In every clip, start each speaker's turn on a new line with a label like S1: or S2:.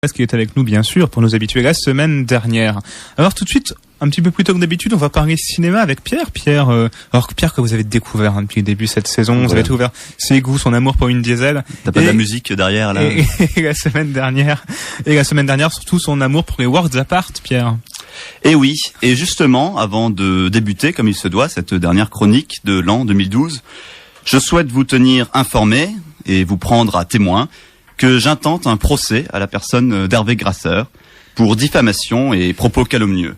S1: Parce qu'il est avec nous, bien sûr, pour nous habituer la semaine dernière. Alors tout de suite, un petit peu plus tôt que d'habitude, on va parler cinéma avec Pierre. Pierre, que vous avez découvert depuis le début de cette saison, vous avez découvert ses goûts, son amour pour Vin Diesel.
S2: T'as pas de la musique derrière là.
S1: Et la semaine dernière, surtout son amour pour les Worlds Apart, Pierre.
S2: Et oui, et justement, avant de débuter, comme il se doit, cette dernière chronique de l'an 2012, je souhaite vous tenir informé et vous prendre à témoin que j'intente un procès à la personne d'Hervé Grasseur pour diffamation et propos calomnieux.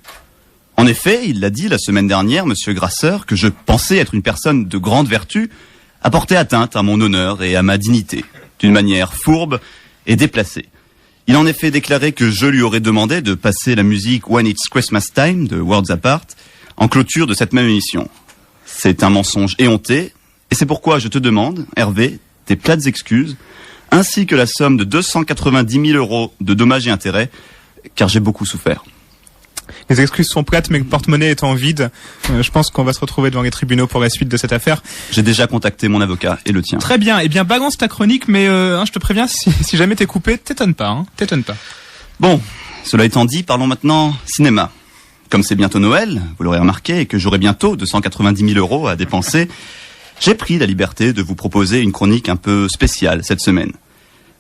S2: En effet, il l'a dit la semaine dernière, monsieur Grasseur, que je pensais être une personne de grande vertu, a porté atteinte à mon honneur et à ma dignité, d'une manière fourbe et déplacée. Il a en effet déclaré que je lui aurais demandé de passer la musique When It's Christmas Time de Worlds Apart en clôture de cette même émission. C'est un mensonge éhonté, et c'est pourquoi je te demande, Hervé, tes plates excuses, ainsi que la somme de 290 000 € de dommages et intérêts, car j'ai beaucoup souffert.
S1: Les excuses sont plates, mais le porte-monnaie étant vide, je pense qu'on va se retrouver devant les tribunaux pour la suite de cette affaire.
S2: J'ai déjà contacté mon avocat et le tien.
S1: Très bien, eh bien balance ta chronique, mais je te préviens, si jamais t'es coupé, t'étonne pas.
S2: Bon, cela étant dit, parlons maintenant cinéma. Comme c'est bientôt Noël, vous l'aurez remarqué, et que j'aurai bientôt 290 000 € à dépenser, j'ai pris la liberté de vous proposer une chronique un peu spéciale cette semaine.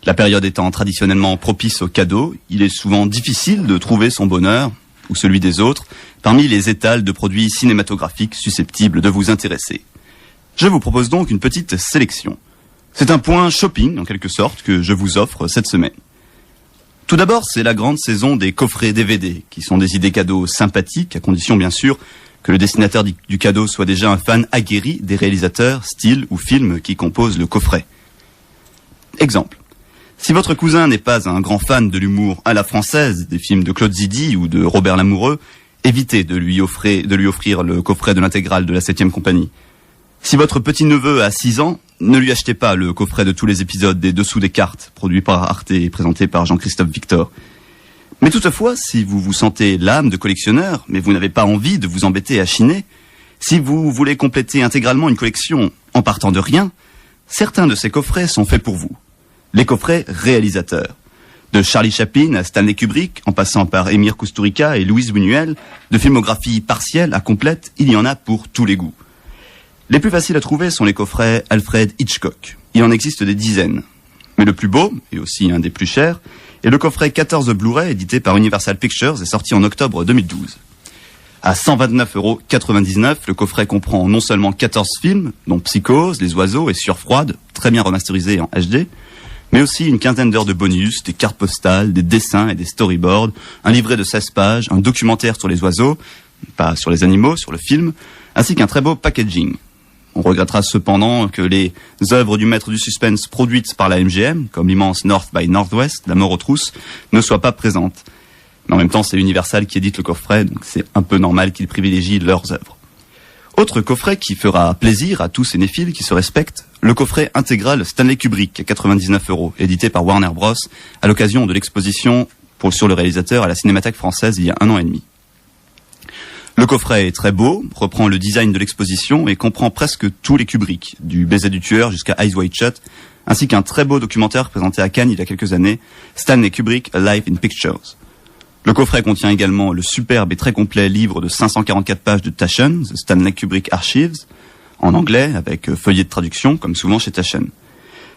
S2: La période étant traditionnellement propice aux cadeaux, il est souvent difficile de trouver son bonheur, ou celui des autres, parmi les étals de produits cinématographiques susceptibles de vous intéresser. Je vous propose donc une petite sélection. C'est un point shopping, en quelque sorte, que je vous offre cette semaine. Tout d'abord, c'est la grande saison des coffrets DVD, qui sont des idées cadeaux sympathiques, à condition bien sûr que le destinataire du cadeau soit déjà un fan aguerri des réalisateurs, styles ou films qui composent le coffret. Exemple. Si votre cousin n'est pas un grand fan de l'humour à la française, des films de Claude Zidi ou de Robert Lamoureux, évitez de lui offrir le coffret de l'intégrale de la 7e compagnie. Si votre petit-neveu a 6 ans, ne lui achetez pas le coffret de tous les épisodes des Dessous des cartes, produit par Arte et présenté par Jean-Christophe Victor. Mais toutefois, si vous vous sentez l'âme de collectionneur, mais vous n'avez pas envie de vous embêter à chiner, si vous voulez compléter intégralement une collection en partant de rien, certains de ces coffrets sont faits pour vous. Les coffrets réalisateurs. De Charlie Chaplin à Stanley Kubrick, en passant par Emir Kusturica et Louise Buñuel, de filmographie partielle à complète, il y en a pour tous les goûts. Les plus faciles à trouver sont les coffrets Alfred Hitchcock. Il en existe des dizaines. Mais le plus beau, et aussi un des plus chers, est le coffret 14 Blu-ray édité par Universal Pictures et sorti en octobre 2012. À 129,99 €, le coffret comprend non seulement 14 films, dont Psychose, Les Oiseaux et Sueur froide, très bien remasterisés en HD, mais aussi une quinzaine d'heures de bonus, des cartes postales, des dessins et des storyboards, un livret de 16 pages, un documentaire sur les oiseaux, pas sur les animaux, sur le film, ainsi qu'un très beau packaging. On regrettera cependant que les œuvres du maître du suspense produites par la MGM, comme l'immense North by Northwest, La mort aux trousses, ne soient pas présentes. Mais en même temps, c'est Universal qui édite le coffret, donc c'est un peu normal qu'ils privilégient leurs œuvres. Autre coffret qui fera plaisir à tous ces néphiles qui se respectent, le coffret intégral Stanley Kubrick à 99 €, édité par Warner Bros. À l'occasion de l'exposition sur le réalisateur à la Cinémathèque française il y a 1 an et demi. Le coffret est très beau, reprend le design de l'exposition et comprend presque tous les Kubrick, du Baiser du tueur jusqu'à Eyes Wide Shut, ainsi qu'un très beau documentaire présenté à Cannes il y a quelques années, Stanley Kubrick, A Life in Pictures. Le coffret contient également le superbe et très complet livre de 544 pages de Taschen, The Stanley Kubrick Archives, en anglais, avec feuillet de traduction, comme souvent chez Taschen.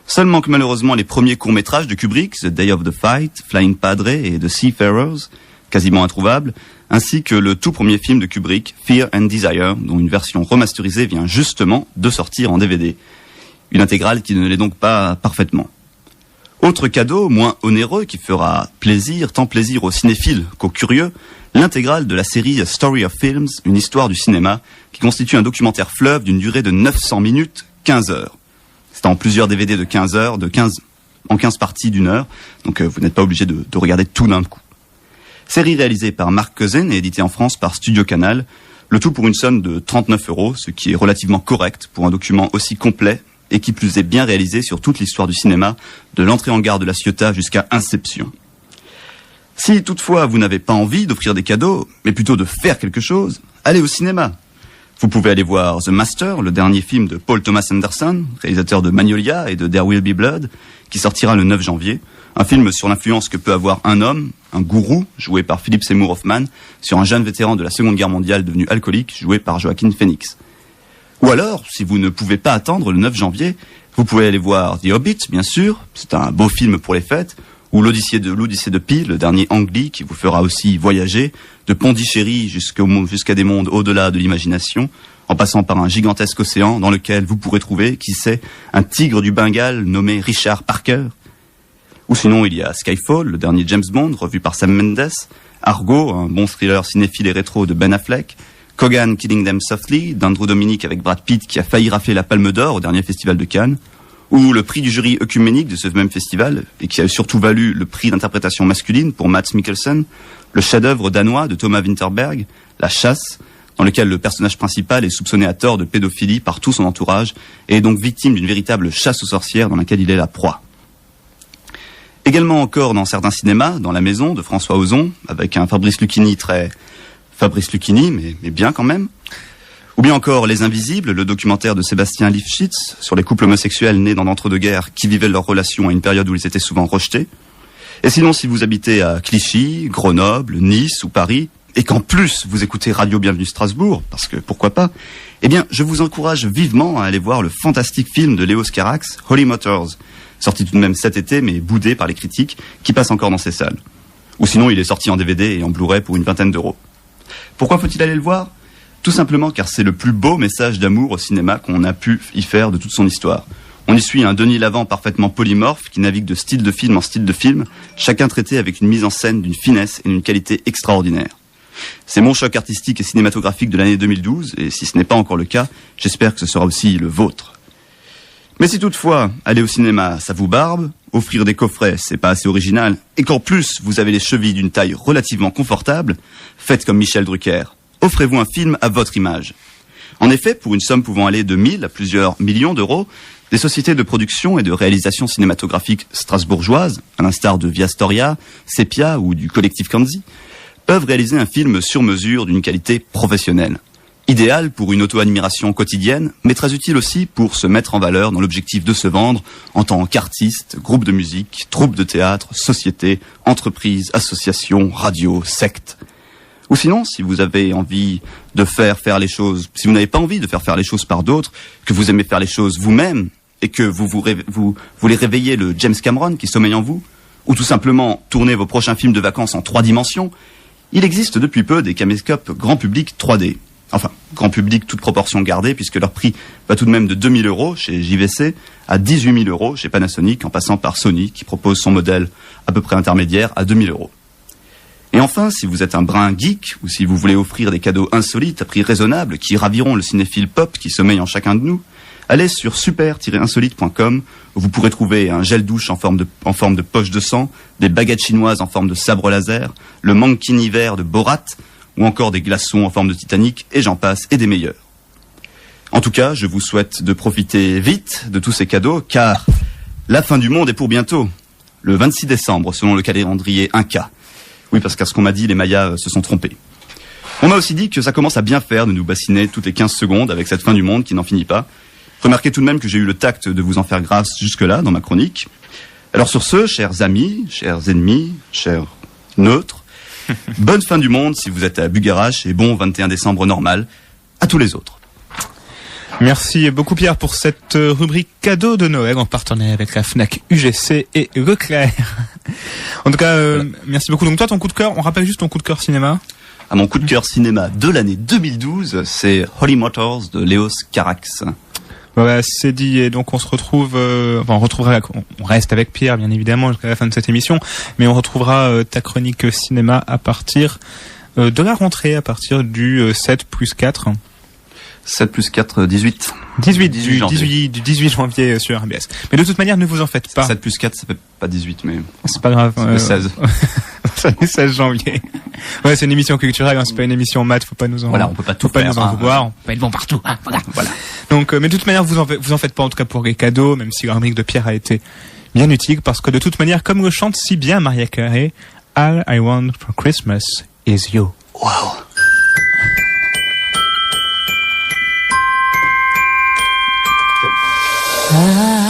S2: Seulement que malheureusement les premiers courts-métrages de Kubrick, The Day of the Fight, Flying Padre et The Seafarers, quasiment introuvables, ainsi que le tout premier film de Kubrick, Fear and Desire, dont une version remasterisée vient justement de sortir en DVD. Une intégrale qui ne l'est donc pas parfaitement. Autre cadeau, moins onéreux, qui fera tant plaisir aux cinéphiles qu'aux curieux, l'intégrale de la série Story of Films, une histoire du cinéma, qui constitue un documentaire fleuve d'une durée de 900 minutes, 15 heures. C'est en plusieurs DVD de 15 heures, en 15 parties d'1 heure, donc vous n'êtes pas obligé de regarder tout d'un coup. Série réalisée par Mark Cousin et éditée en France par Studio Canal, le tout pour une somme de 39 €, ce qui est relativement correct pour un document aussi complet et qui plus est bien réalisé sur toute l'histoire du cinéma, de l'entrée en gare de La Ciotat jusqu'à Inception. Si toutefois vous n'avez pas envie d'offrir des cadeaux, mais plutôt de faire quelque chose, allez au cinéma. Vous pouvez aller voir The Master, le dernier film de Paul Thomas Anderson, réalisateur de Magnolia et de There Will Be Blood, qui sortira le 9 janvier, Un film sur l'influence que peut avoir un homme, un gourou, joué par Philip Seymour Hoffman, sur un jeune vétéran de la Seconde Guerre mondiale devenu alcoolique, joué par Joaquin Phoenix. Ou alors, si vous ne pouvez pas attendre le 9 janvier, vous pouvez aller voir The Hobbit, bien sûr, c'est un beau film pour les fêtes, ou l'Odyssée de Pi, le dernier Ang Lee, qui vous fera aussi voyager, de Pondichéry jusqu'à des mondes au-delà de l'imagination, en passant par un gigantesque océan dans lequel vous pourrez trouver, qui sait, un tigre du Bengale nommé Richard Parker. Ou sinon, il y a Skyfall, le dernier James Bond, revu par Sam Mendes, Argo, un bon thriller cinéphile et rétro de Ben Affleck, Kogan Killing Them Softly, d'Andrew Dominic avec Brad Pitt qui a failli rafler la Palme d'Or au dernier festival de Cannes, ou le prix du jury œcuménique de ce même festival, et qui a surtout valu le prix d'interprétation masculine pour Mads Mikkelsen, le chef-d'œuvre danois de Thomas Winterberg, La Chasse, dans lequel le personnage principal est soupçonné à tort de pédophilie par tout son entourage, et est donc victime d'une véritable chasse aux sorcières dans laquelle il est la proie. Également encore dans certains cinémas, dans La Maison de François Ozon, avec un Fabrice Lucchini mais bien quand même. Ou bien encore Les Invisibles, le documentaire de Sébastien Lifshitz sur les couples homosexuels nés dans l'entre-deux-guerres qui vivaient leur relation à une période où ils étaient souvent rejetés. Et sinon, si vous habitez à Clichy, Grenoble, Nice ou Paris, et qu'en plus vous écoutez Radio Bienvenue Strasbourg, parce que pourquoi pas, eh bien je vous encourage vivement à aller voir le fantastique film de Léos Carax, Holy Motors, sorti tout de même cet été mais boudé par les critiques, qui passe encore dans ces salles. Ou sinon il est sorti en DVD et en Blu-ray pour une 20aine d'euros. Pourquoi faut-il aller le voir ? Tout simplement car c'est le plus beau message d'amour au cinéma qu'on a pu y faire de toute son histoire. On y suit un Denis Lavant parfaitement polymorphe qui navigue de style de film en style de film, chacun traité avec une mise en scène d'une finesse et d'une qualité extraordinaire. C'est mon choc artistique et cinématographique de l'année 2012, et si ce n'est pas encore le cas, j'espère que ce sera aussi le vôtre. Mais si toutefois, aller au cinéma, ça vous barbe, offrir des coffrets, c'est pas assez original, et qu'en plus, vous avez les chevilles d'une taille relativement confortable, faites comme Michel Drucker. Offrez-vous un film à votre image. En effet, pour une somme pouvant aller de 1000 à plusieurs millions d'euros, des sociétés de production et de réalisation cinématographique strasbourgeoises, à l'instar de Via Storia, Sepia ou du collectif Kanzi, peuvent réaliser un film sur mesure d'une qualité professionnelle. Idéal pour une auto-admiration quotidienne, mais très utile aussi pour se mettre en valeur dans l'objectif de se vendre en tant qu'artiste, groupe de musique, troupe de théâtre, société, entreprise, association, radio, secte. Ou sinon, si vous avez envie de faire les choses, si vous n'avez pas envie de faire les choses par d'autres, que vous aimez faire les choses vous-même, et que vous voulez réveiller le James Cameron qui sommeille en vous, ou tout simplement tourner vos prochains films de vacances en 3 dimensions, il existe depuis peu des caméscopes grand public 3D. Enfin, grand public, toute proportion gardée, puisque leur prix va tout de même de 2000 € chez JVC à 18 000 € chez Panasonic, en passant par Sony, qui propose son modèle à peu près intermédiaire à 2000 €. Et enfin, si vous êtes un brin geek, ou si vous voulez offrir des cadeaux insolites à prix raisonnable qui raviront le cinéphile pop qui sommeille en chacun de nous, allez sur super-insolite.com où vous pourrez trouver un gel douche en forme de poche de sang, des baguettes chinoises en forme de sabre laser, le mankini vert de Borat, ou encore des glaçons en forme de Titanic, et j'en passe, et des meilleurs. En tout cas, je vous souhaite de profiter vite de tous ces cadeaux, car la fin du monde est pour bientôt. Le 26 décembre, selon le calendrier Inca. Oui, parce qu'à ce qu'on m'a dit, les Mayas se sont trompés. On m'a aussi dit que ça commence à bien faire de nous bassiner toutes les 15 secondes avec cette fin du monde qui n'en finit pas. Remarquez tout de même que j'ai eu le tact de vous en faire grâce jusque-là dans ma chronique. Alors sur ce, chers amis, chers ennemis, chers neutres, bonne fin du monde si vous êtes à Bugarache et bon 21 décembre normal à tous les autres.
S1: Merci beaucoup Pierre pour cette rubrique cadeau de Noël en partenariat avec la Fnac UGC et Leclerc. En tout cas, voilà. Merci beaucoup. Donc toi, ton coup de cœur, on rappelle juste ton coup de cœur cinéma.
S2: Mon coup de cœur cinéma de l'année 2012, c'est Holy Motors de Léos Carax.
S1: Voilà, c'est dit, et donc on se retrouve, on reste avec Pierre bien évidemment jusqu'à la fin de cette émission, mais on retrouvera ta chronique cinéma à partir de la rentrée, à partir du 7+4.
S2: 7 plus 4, 18.
S1: 18 janvier sur RBS. Mais de toute manière, ne vous en faites pas.
S2: 7 plus 4, ça fait pas 18, mais...
S1: C'est pas grave.
S2: Ça fait 16.
S1: Ça fait 16 janvier. Ouais, c'est une émission culturelle, hein, c'est pas une émission maths, faut pas nous en...
S2: Voilà, on peut pas tout
S1: faut pas
S2: faire,
S1: nous en vouloir, on peut pas être bon partout, hein, voilà. Donc, mais de toute manière, vous en faites pas, en tout cas pour les cadeaux, même si la rubrique de Pierre a été bien utile, parce que de toute manière, comme le chante si bien Mariah Carey, All I Want for Christmas is You.
S2: Wow.
S3: I